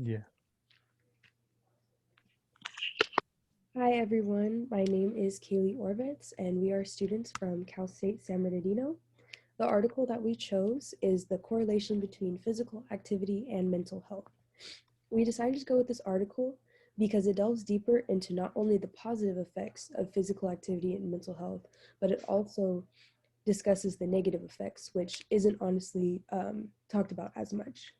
Yeah. Hi everyone, my name is Cayley Oravets and we are students from Cal State San Bernardino. The article that we chose is the correlation between physical activity and mental health. We decided to go with this article because it delves deeper into not only the positive effects of physical activity and mental health, but it also discusses the negative effects, which isn't honestly talked about as much.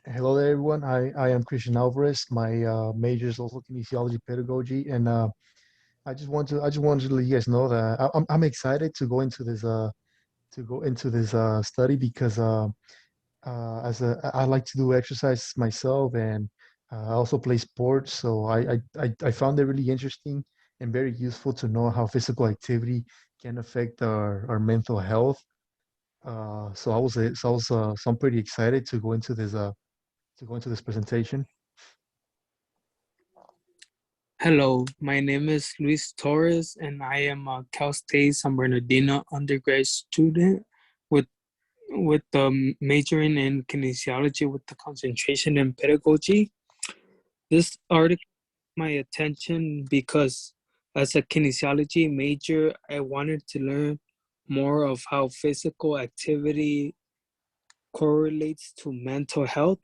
Hello there, everyone. I am Cristian Alvarez. My major is also kinesiology pedagogy, and I just wanted to let you guys know that I'm excited to go into this study because I like to do exercise myself, and I also play sports. So I found it really interesting and very useful to know how physical activity can affect our mental health. So I'm pretty excited to go into this presentation. Hello, my name is Luis Torres, and I am a Cal State San Bernardino undergrad student with majoring in kinesiology with the concentration in pedagogy. This article caught my attention because as a kinesiology major, I wanted to learn more of how physical activity correlates to mental health.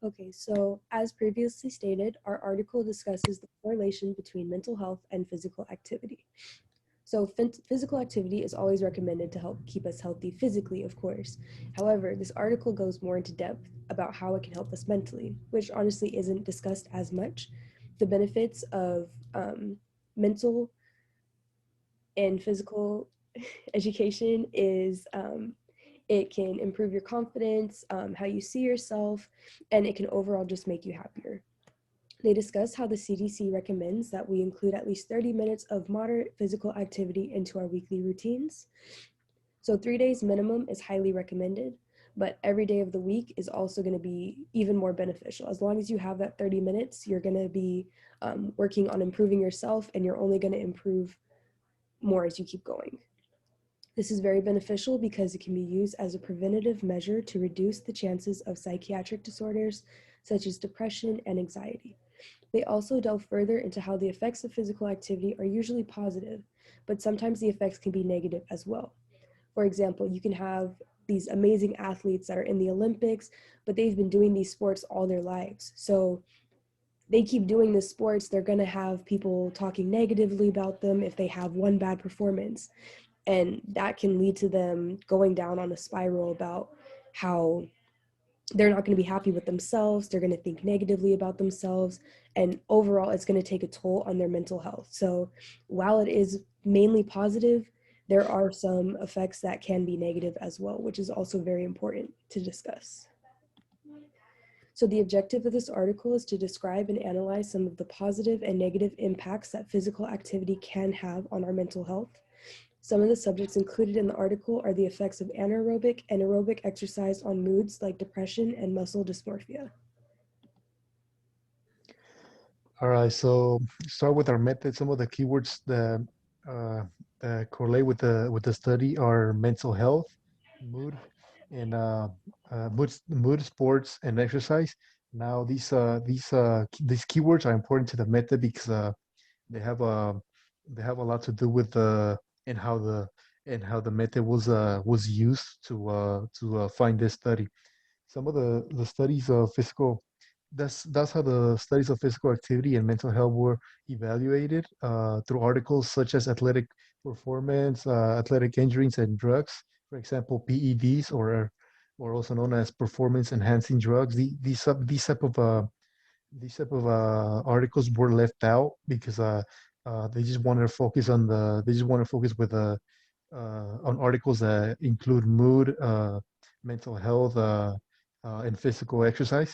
Okay, so as previously stated, our article discusses the correlation between mental health and physical activity. So physical activity is always recommended to help keep us healthy physically, of course. However, this article goes more into depth about how it can help us mentally, which honestly isn't discussed as much. The benefits of mental and physical education is it can improve your confidence, how you see yourself, and it can overall just make you happier. They discuss how the CDC recommends that we include at least 30 minutes of moderate physical activity into our weekly routines. So 3 days minimum is highly recommended, but every day of the week is also going to be even more beneficial. As long as you have that 30 minutes, you're going to be working on improving yourself, and you're only going to improve more as you keep going. This is very beneficial because it can be used as a preventative measure to reduce the chances of psychiatric disorders such as depression and anxiety. They also delve further into how the effects of physical activity are usually positive, but sometimes the effects can be negative as well. For example, you can have these amazing athletes that are in the Olympics, but they've been doing these sports all their lives. So they keep doing the sports, they're going to have people talking negatively about them if they have one bad performance. And that can lead to them going down on a spiral about how they're not going to be happy with themselves. They're going to think negatively about themselves. And overall, it's going to take a toll on their mental health. So while it is mainly positive, there are some effects that can be negative as well, which is also very important to discuss. So the objective of this article is to describe and analyze some of the positive and negative impacts that physical activity can have on our mental health. Some of the subjects included in the article are the effects of anaerobic and aerobic exercise on moods like depression and muscle dysmorphia. All right, so start with our method. Some of the keywords uh, that correlate with the study are mental health, mood, and mood, sports, and exercise. Now, these keywords are important to the method because they have a they have a lot to do with the and how the and how the method was used to find this study. Some of the studies of physical that's how the studies of physical activity and mental health were evaluated through articles such as athletic performance, athletic injuries, and drugs. For example, PEDs or also known as performance enhancing drugs. These type of articles were left out because they just wanted to focus on the they just want to focus with on articles that include mood, mental health, and physical exercise.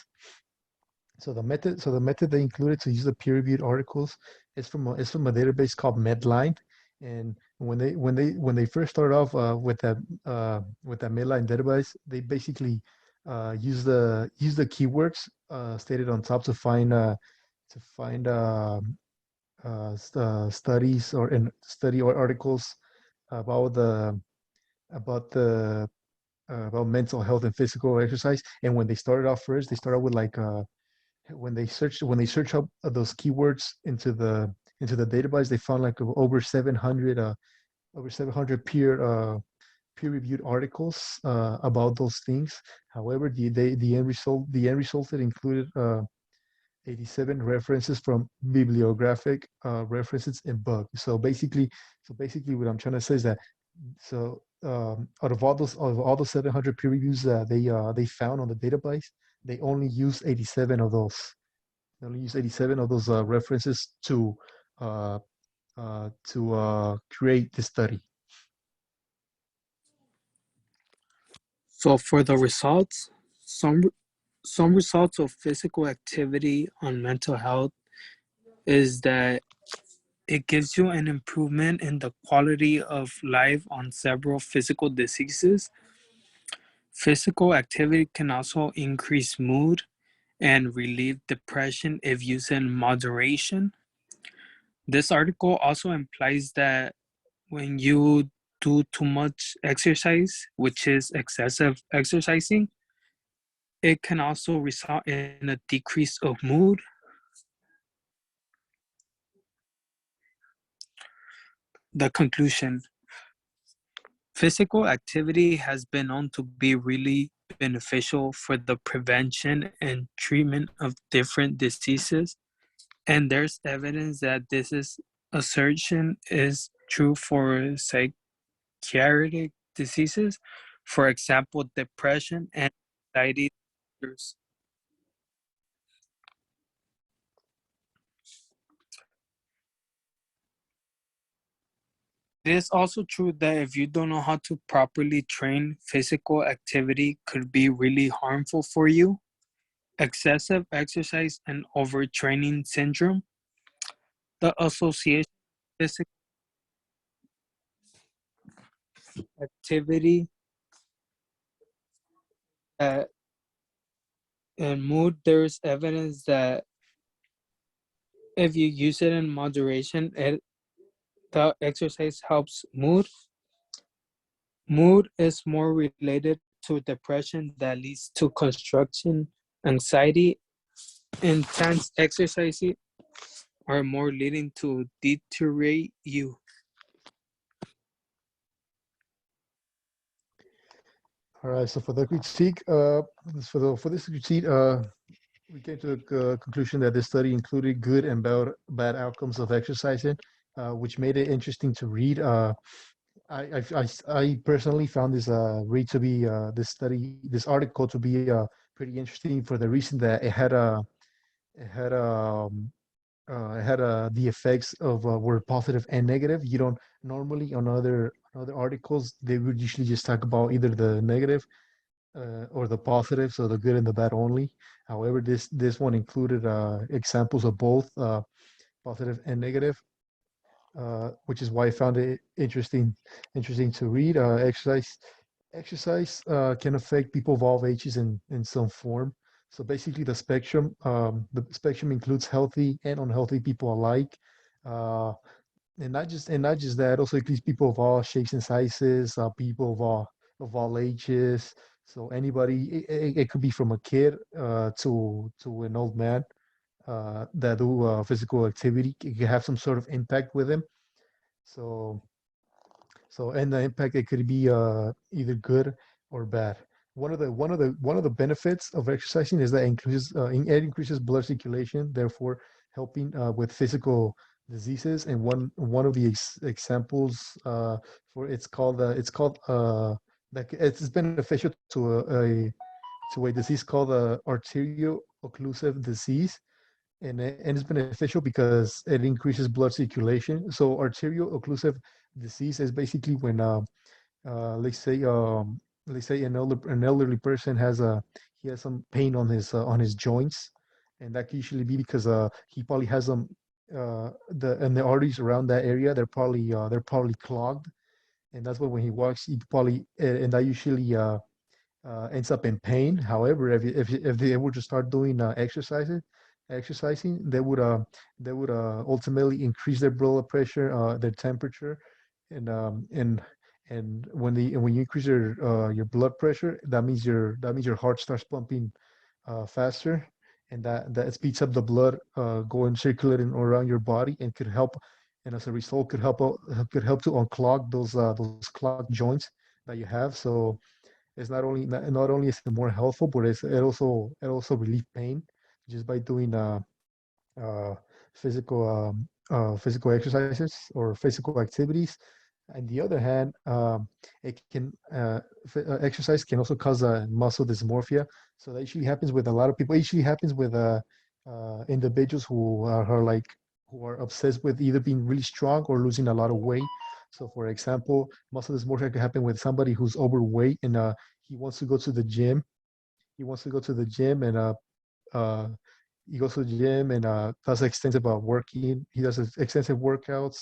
So the method they included to use the peer-reviewed articles is from a database called Medline. And when they first started off with that Medline database, they basically use the keywords stated on top to find studies or in study or articles about the about the about mental health and physical exercise. And when they started off first, they started with like when they search up those keywords into the database, they found like over 700 peer reviewed articles about those things. However, the end result it included 87 references from bibliographic references and books. So basically, what I'm trying to say is that out of all those 700 peer reviews that they found on the database, they only use 87 of those. They only use 87 of those references uh, to create the study. So for the results, some results of physical activity on mental health is that it gives you an improvement in the quality of life on several physical diseases. Physical activity can also increase mood and relieve depression if used in moderation. This article also implies that when you do too much exercise, which is excessive exercising, it can also result in a decrease of mood. The conclusion: physical activity has been known to be really beneficial for the prevention and treatment of different diseases, and there's evidence that assertion is true for psychiatric diseases, for example, depression and anxiety disorders. It is also true that if you don't know how to properly train, physical activity could be really harmful for you. Excessive exercise and overtraining syndrome. The association of physical activity uh, and mood, there's evidence that if you use it in moderation, the exercise helps mood. Mood is more related to depression that leads to construction, anxiety. Intense exercising are more leading to deteriorate you. All right. So for the critique, for this critique, we came to the conclusion that this study included good and bad outcomes of exercising, which made it interesting to read. I personally found this read to be this article to be pretty interesting for the reason that it had the effects of were positive and negative. You don't normally on other articles they would usually just talk about either the negative or the positive, so the good and the bad only. However, this one included examples of both positive and negative, which is why I found it interesting to read. Exercise can affect people of all ages in some form. So basically, the spectrum includes healthy and unhealthy people alike. Uh, and not just that, also includes people of all shapes and sizes, people of all ages. So anybody, it could be from a kid to an old man that do physical activity. It can have some sort of impact with them. So and the impact it could be either good or bad. One of the benefits of exercising is that it increases blood circulation, therefore helping with physical diseases. And one of the examples for like it's beneficial to a disease called arterial-occlusive disease, and it's beneficial because it increases blood circulation. So arterial-occlusive disease is basically when uh, let's say um, let's say an elderly person he has some pain on his joints, and that can usually be because he probably has some the arteries around that area, they're probably clogged, and that's why when he walks he probably and that usually ends up in pain. However, if they were to start doing exercising, they would ultimately increase their blood pressure, their temperature, and um, and and when you increase your blood pressure, that means your heart starts pumping faster, and that speeds up the blood going circulating around your body, and could help, and as a result could help to unclog those clogged joints that you have. So it's not only is it more helpful, but it also relieve pain just by doing uh, physical exercises or physical activities. On the other hand, exercise can also cause muscle dysmorphia. So that usually happens with a lot of people. It usually happens with individuals who are obsessed with either being really strong or losing a lot of weight. So, for example, muscle dysmorphia can happen with somebody who's overweight and he wants to go to the gym. He wants to go to the gym and uh, he goes to the gym and does extensive working. He does extensive workouts,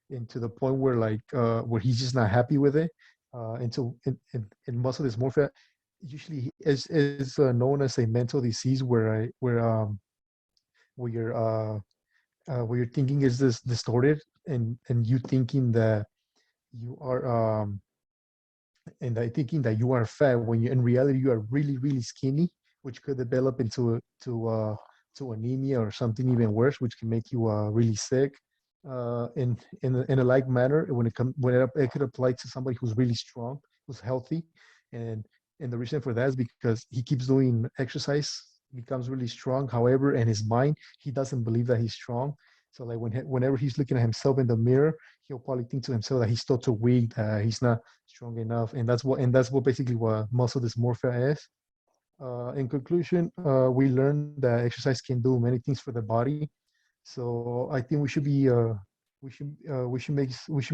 and to the point where he's just not happy with it. And so in muscle dysmorphia, usually is known as a mental disease where your thinking is this distorted, and you thinking that you are and I thinking that you are fat when you in reality you are really really skinny, which could develop to anemia or something even worse, which can make you really sick. In a like manner, it could apply to somebody who's really strong, who's healthy, and and the reason for that is because he keeps doing exercise, becomes really strong. However, in his mind, he doesn't believe that he's strong. So like whenever he's looking at himself in the mirror, he'll probably think to himself that he's still too weak, that he's not strong enough, and that's what basically what muscle dysmorphia is. In conclusion, we learned that exercise can do many things for the body. So I think we should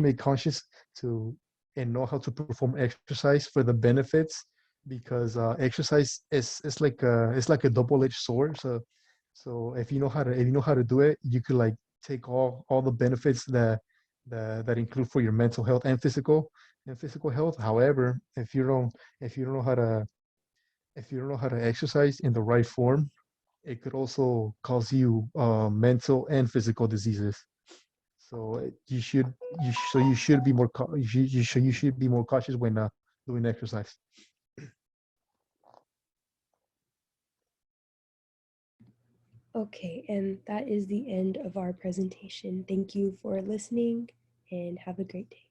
make conscious to and know how to perform exercise for the benefits, because exercise is like a double-edged sword. So if you know how to do it, you could like take all the benefits that include for your mental health and physical health. However, if you don't know how to exercise in the right form, it could also cause you mental and physical diseases. So you should be more cautious when doing exercise. Okay, and that is the end of our presentation. Thank you for listening and have a great day.